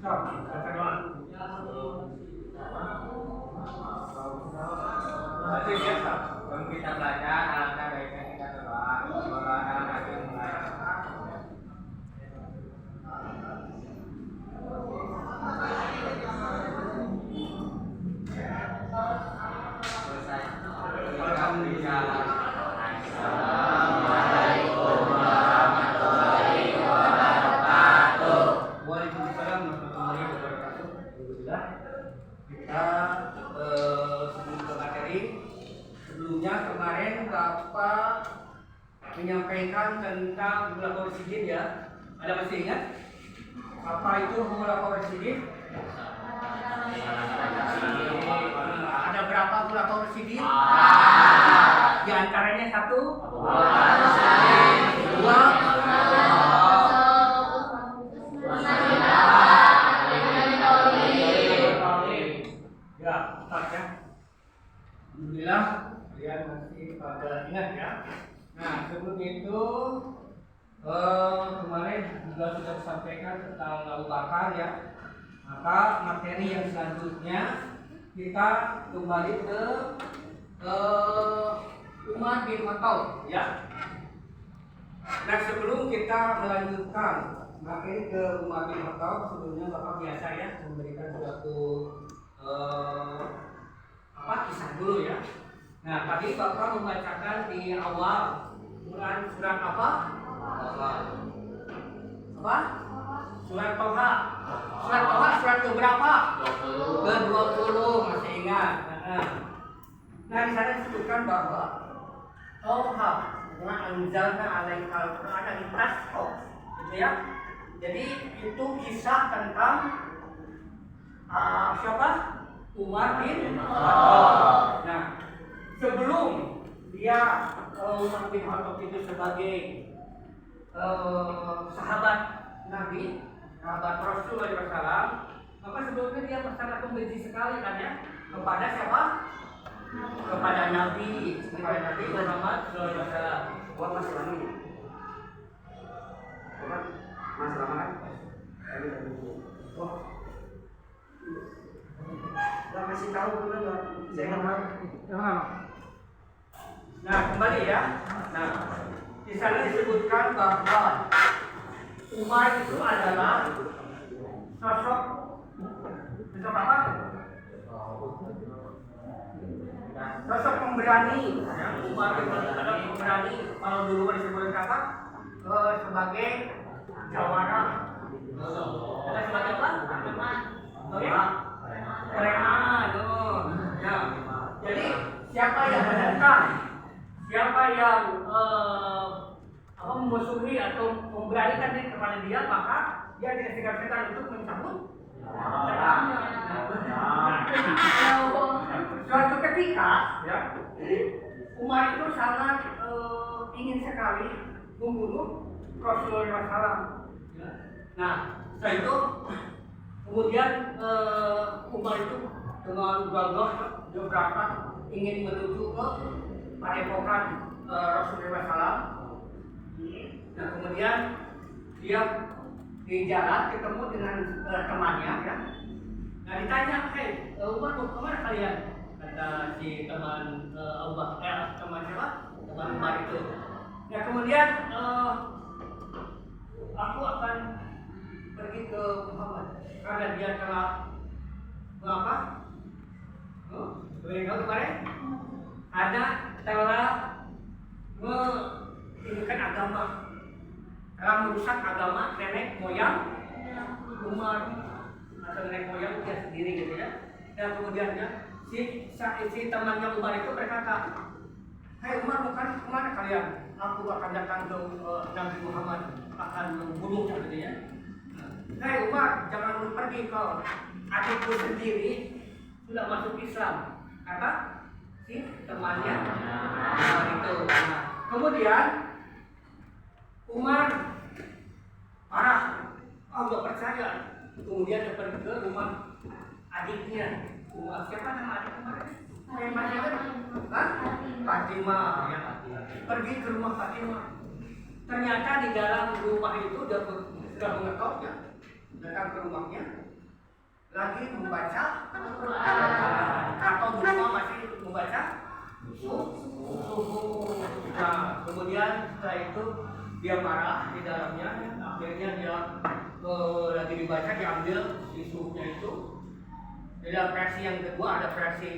kata doa. Berarti biasa. Kalau kita belajar, alangkah baiknya kita doa. Doa anak yang mulai. Selesai. Alhamdulillah. Assalamualaikum warahmatullahi wabarakatuh. Waalaikumsalam warahmatullahi wabarakatuh. Alhamdulillah. Kita sebelum ke materi, sebelumnya kemarin Bapak menyampaikan tentang hula sidin ya. Ada masih ingat? Apa itu hula sidin? Ada berapa hula sidin? Di antaranya satu, dua, ya, empat ya. Alhamdulillah kalian masih pada ingat ya. Nah sebelum itu kemarin juga sudah disampaikan tentang Abu Bakar ya. Maka materi yang selanjutnya kita kembali ke Umar bin Khattab ya. Nah sebelum kita melanjutkan materi ke Umar bin Khattab, sebelumnya Bapak biasa ya memberikan suatu kisah dulu ya. Nah tadi Bapak membacakan di awal Quran surat apa? Surat Toha. Surat Toha surat keberapa? Ke-20, masih ingat. Nah di sana disebutkan bahwa Toha wa anzalna alaikal Qur'ana litashqa, gitu ya. Jadi itu kisah tentang siapa? Umar bin Khattab. Nah sebelum dia Umar bin Khattab itu sebagai sahabat Nabi, sahabat Rasulullah SAW, maka sebelumnya dia sangat membenci sekali kan ya kepada siapa? Kepada Nabi Muhammad SAW. Buat Mas Lama ini. Buat Mas Lama kan? Udah kasih tahu dulu nggak? Saya nggak mau. Nah kembali ya. Nah di sana disebutkan bahwa Umar itu adalah sosok apa? Sosok pemberani. Umar itu adalah pemberani. Kalau dulu disebut apa? Sebagai jawara. Ada sebagai apa? Oke? Preman. Ya. Jadi siapa yang menentang? Siapa yang memusuhi atau memberanikan diri kepada dia, maka dia tidak segan-segan untuk mencabut tangannya. Suatu ketika, ya, Umar itu sangat ingin sekali membunuh Rasulullah SAW. Nah, setelah itu kemudian Umar itu dengan gagah dia berangkat ingin menuju ke padepokan Rasulullah SAW. Nah kemudian dia di jalan ketemu dengan temannya ya. Nah ditanya, Umar mau kemana kalian? Kata si teman Abu Bakar, teman siapa? Teman Umar itu. Nah kemudian aku akan pergi ke Muhammad karena dia telah apa? Tahu kemarin? Ada telah meninggikan agama, telah merusak agama nenek moyang Umar atau nenek moyang dia sendiri gitu ya. Dan kemudian si temannya Umar itu berkata, "Hai Umar, bukan kemana kalian? Aku akan datang ke Nabi Muhammad akan membunuhnya gitu ya. Hai Umar, jangan pergi kau, adikku sendiri sudah masuk Islam," kata si temannya Umar itu. Nah, kemudian Umar marah, nggak percaya. Kemudian dia pergi ke rumah adiknya. Siapa nama adik Umar? Fatimah. Ya. Pergi ke rumah Fatimah. Ternyata di dalam rumah itu sudah mengetahui ya, datang ke rumahnya. lagi membaca Al-Quran atau lupa masih membaca subuh. Nah, kemudian setelah itu dia marah di dalamnya, akhirnya dia lagi dibaca diambil si subuhnya itu. Dalam versi yang kedua ada versi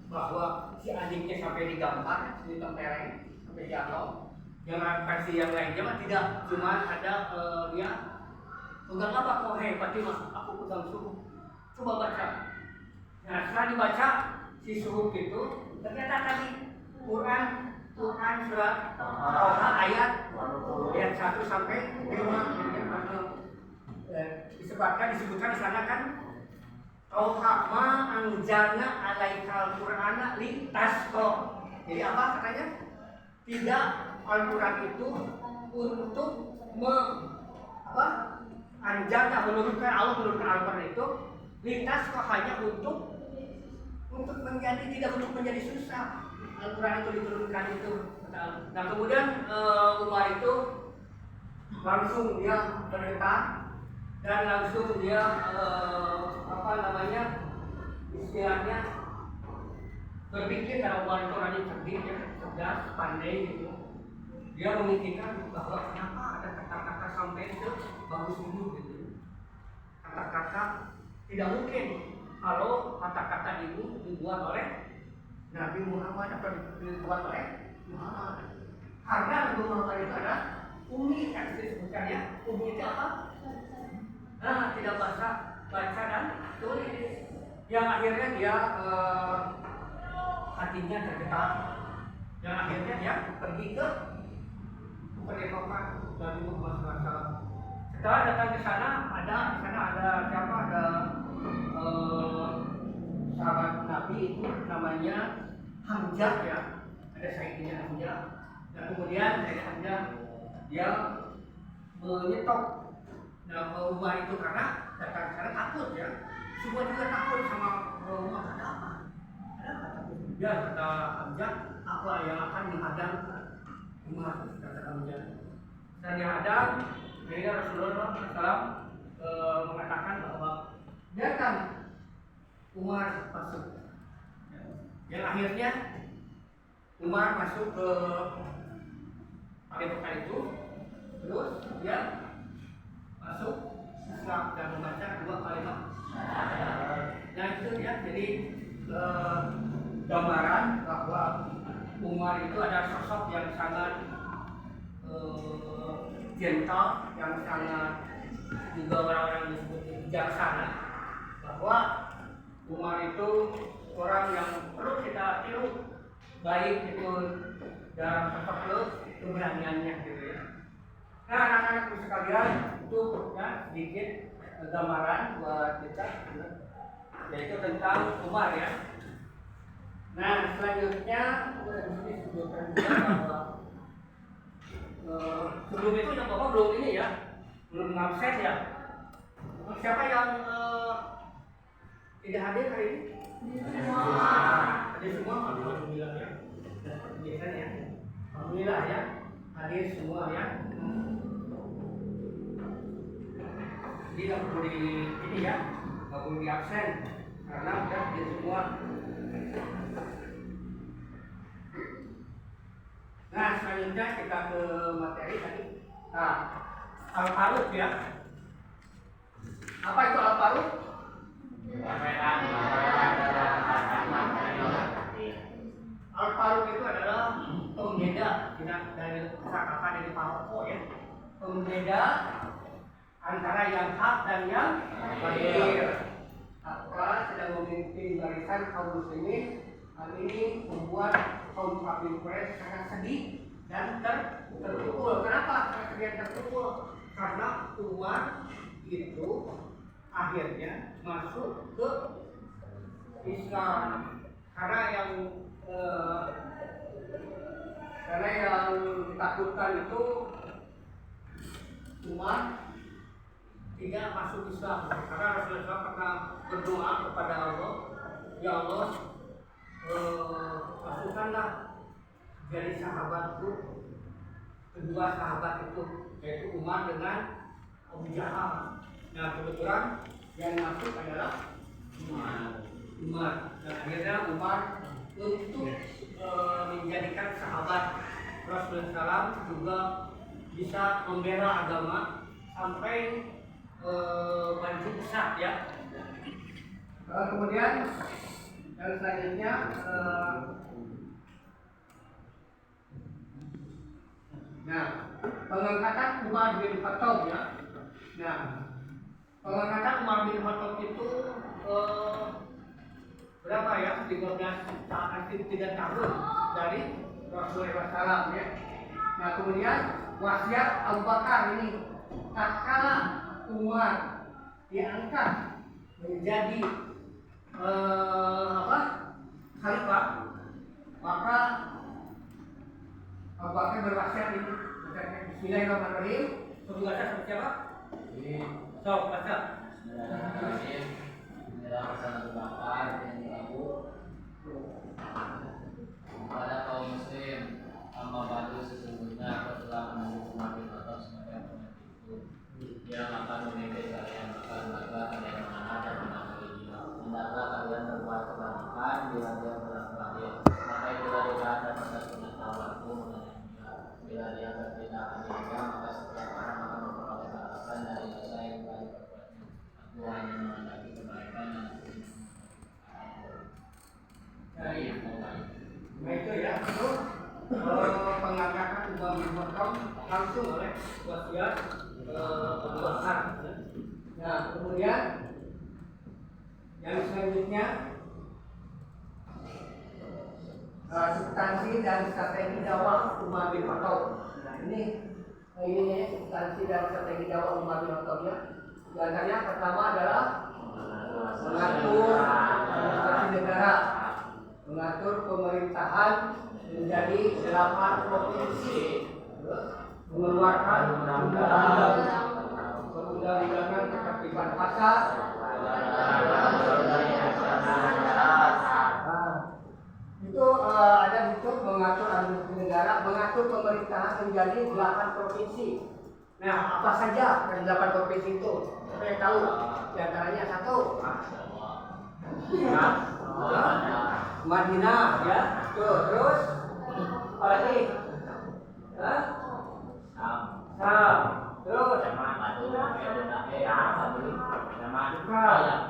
bahwa si anjingnya sampai digambar, ditempeleng sampai jatuh. Yang versi yang lainnya mah tidak, cuma ada dia pegang apa kok Fatimah, aku pegang subuh. Coba baca. Nah, setelah dibaca si subuh itu ternyata tadi Quran surat Toha ayat 1 sampai 5 disebutkan di sana kan Toha ma anjalna alaikal Qur'ana litasqa. Jadi apa katanya? Tidak, Al-Quran itu untuk anjalna menurunkan Allah menurunkan Al-Quran itu litasqa hanya untuk menjadi tidak untuk menjadi susah. Al-Quran itu diturunkan itu. Nah kemudian Umar itu langsung dia berdetak dan langsung dia istilahnya berpikir kalau Umar itu orangnya cerdik, ya, cerdas, pandai gitu. Dia memikirkan bahwa kenapa ada kata-kata sampai itu bagus dulu gitu. Kata-kata tidak mungkin kalau kata-kata ini dibuat oleh Nabi Muhammad atau dibuat oleh Muhammad. Karena Nabi Muhammad itu adalah ummi, kan disebutkannya. Ummi itu apa? Nah, tidak baca dan tulis. Yang akhirnya dia hatinya tergetar. Yang akhirnya dia pergi ke Eropa Nabi Muhammad SAW. Setelah datang ke sana, ada siapa? Ada sahabat Nabi itu namanya Hamzah, ya. Ada Sayyidina Hamzah. Dan kemudian Sayyidina Hamzah dia menyetop Umar itu karena datang ke sana takut, ya. Semua juga takut sama Umar. Ada apa? Ya, kata Hamzah, apa yang akan menghadang Umar, kata Hamzah. Dan dihadang, jadi Rasulullah SAW mengatakan bahwa biarkan Umar masuk. Yang akhirnya Umar masuk ke padepokan itu, terus dia masuk Islam dan membaca 2 kalimat. Nah itu ya, jadi gambaran bahwa Umar itu adalah sosok yang sangat gentle, yang sangat juga orang-orang disebut bijaksana, bahwa Umar itu orang yang perlu kita tiru, baik itu dalam sosok keberaniannya gitu ya. Nah anak-anakku sekalian, itu ya sedikit gambaran buat kita, yaitu tentang Umar ya. Nah selanjutnya disebutkan juga bahwa sebelum itu yang Bapak belum ini ya, belum ngabsen ya. Siapa yang tidak hadir hari ini? Hadir semua. Alhamdulillah ya. Biasanya. Alhamdulillah ya. Hadir semua ya. Jadi tidak perlu di ini ya, nggak perlu di absen karena udah hadir semua. Nah selanjutnya kita ke materi tadi. Nah, Al-Faruq ya. Apa itu Al-Faruq? Al-Faruq itu adalah pembeda, dari kata-kata dari Faroko ya. Pembeda antara yang hak dan yang batil. Apa sedang memimpin barisan kaum muslimin, hal ini membuat kaum kafir Quraisy sangat sedih dan terpukul. Kenapa kalian terpukul? Karena Umar itu akhirnya masuk ke Islam. Karena yang ditakutkan itu Umar tidak masuk Islam. Karena Rasulullah pernah berdoa kepada Allah, ya Allah, masukkanlah jadi sahabatku kedua sahabat itu, yaitu Umar dengan Abu Jahal. Nah kebetulan yang masuk adalah Umar. Dan akhirnya Umar untuk menjadikan sahabat Rasulullah SAW juga bisa membela agama sampai maju besar ya. Kemudian yang selanjutnya nah, pengangkatan Umar bin Khattab ya. Nah, pengangkatan Umar bin Khattab itu berapa ya? 3 tahun dari Rasulullah SAW ya. Nah, kemudian wasiat Abu Bakar ini tatkala Umar diangkat menjadi khalifah, maka Abu Bakar berwasiat ini. Bismillahirrahmanirrahim. Petugasnya seperti apa? So, baca. Bismillahirrahmanirrahim. Inilah pesan Abu Bakar yang dilaku kepada kaum muslim. Amma ba'du, sesungguhnya aku telah menunggu Umar bin Khattab sebagai penggantiku yang akan memimpin kalian akan lembaga kalian amanah dan menangani. Hendaklah kalian berbuat kebajikan bila dia berlaku. Maka itulah doa dan pesan pengetahuanku mengenai dia. Bila dia bertindak aniaya, maka setiap orang akan memperoleh balasan dari dosa yang telah diperbuatnya. Aku hanya menghendaki kebaikan dan dari yang baik. Nah itu ya, itu pengangkatan Umar bin Khattab langsung oleh wasiat Abu Bakar. Nah, kemudian yang selanjutnya substansi dan strategi dakwah Umar bin Khattab. Nah, ini substansi dan strategi dakwah Umar bin Khattab ya. Di antaranya pertama adalah mengatur administrasi negara, mengatur pemerintahan menjadi 8 provinsi, mengeluarkan undang-undangan ketertiban pasar, itu ada bentuk mengatur administrasi negara, mengatur pemerintahan menjadi 8 provinsi. Nah, apa saja dari 8 provinsi itu? Siapa yang tahu? Di antaranya satu, Madinah ya. Terus apa lagi? Sam. Terus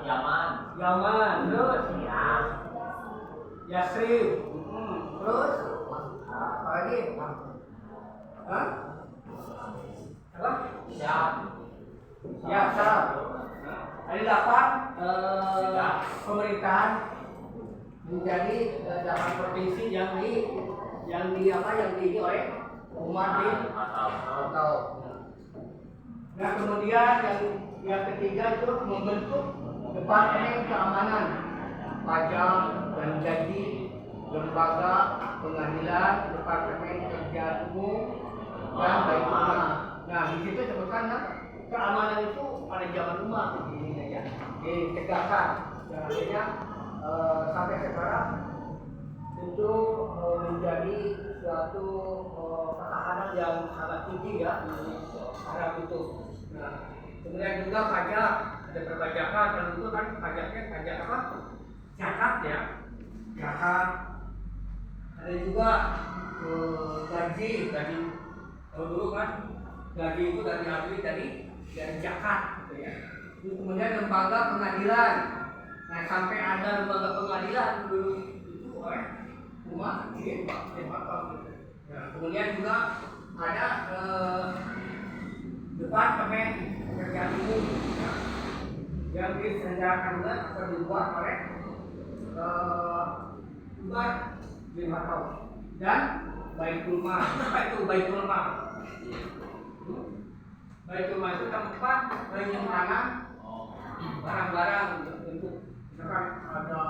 Yaman. Terus Yasrib. Terus apa lagi? Apa? Ya, Sam. Ada 8 pemerintahan menjadi 8 provinsi yang ini oleh Umar bin Khattab. Nah, kemudian yang ketiga itu membentuk departemen keamanan, pajak dan gaji, lembaga pengadilan, departemen kerjaan umum dan baitul. Nah, di situ sebutkan keamanan itu pada zaman Umar ini ya, ditegakkan. Dan akhirnya sampai sekarang itu menjadi suatu pertahanan yang sangat tinggi ya di Arab itu. Nah, kemudian juga pajak, ada perpajakan, dan itu kan pajaknya pajak apa? Zakat ya, zakat. Ada juga gaji kalau dulu kan gaji itu dari zakat gitu ya. Kemudian lembaga pengadilan. Nah, sampai ada lembaga pengadilan dulu itu oleh Umar bin Khattab. Nah, kemudian juga ada departemen pekerjaan umum ya, yang diselenggarakan juga atau dibuat oleh Umar bin Khattab. Dan Baitul Mal. Apa itu Baitul Mal? Baitul Mal itu tempat penyimpanan barang-barang untuk misalkan ada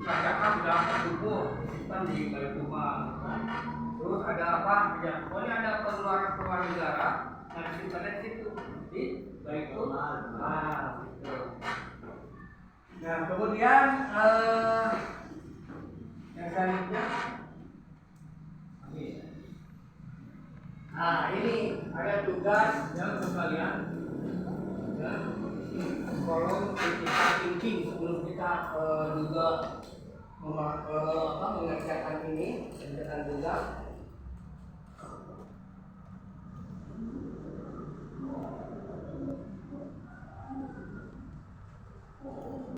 pajakan sudah kubur disimpan di Baitul Mal. Terus ada apa? Ya, pokoknya ada pengeluaran negara, nah disimpan di situ di Baitul Mal. Nah, kemudian yang selanjutnya, nah ini ada tugas yang untuk kalian. Kolom critical thinking sebelum kita kita juga mengerjakan ini, mengerjakan juga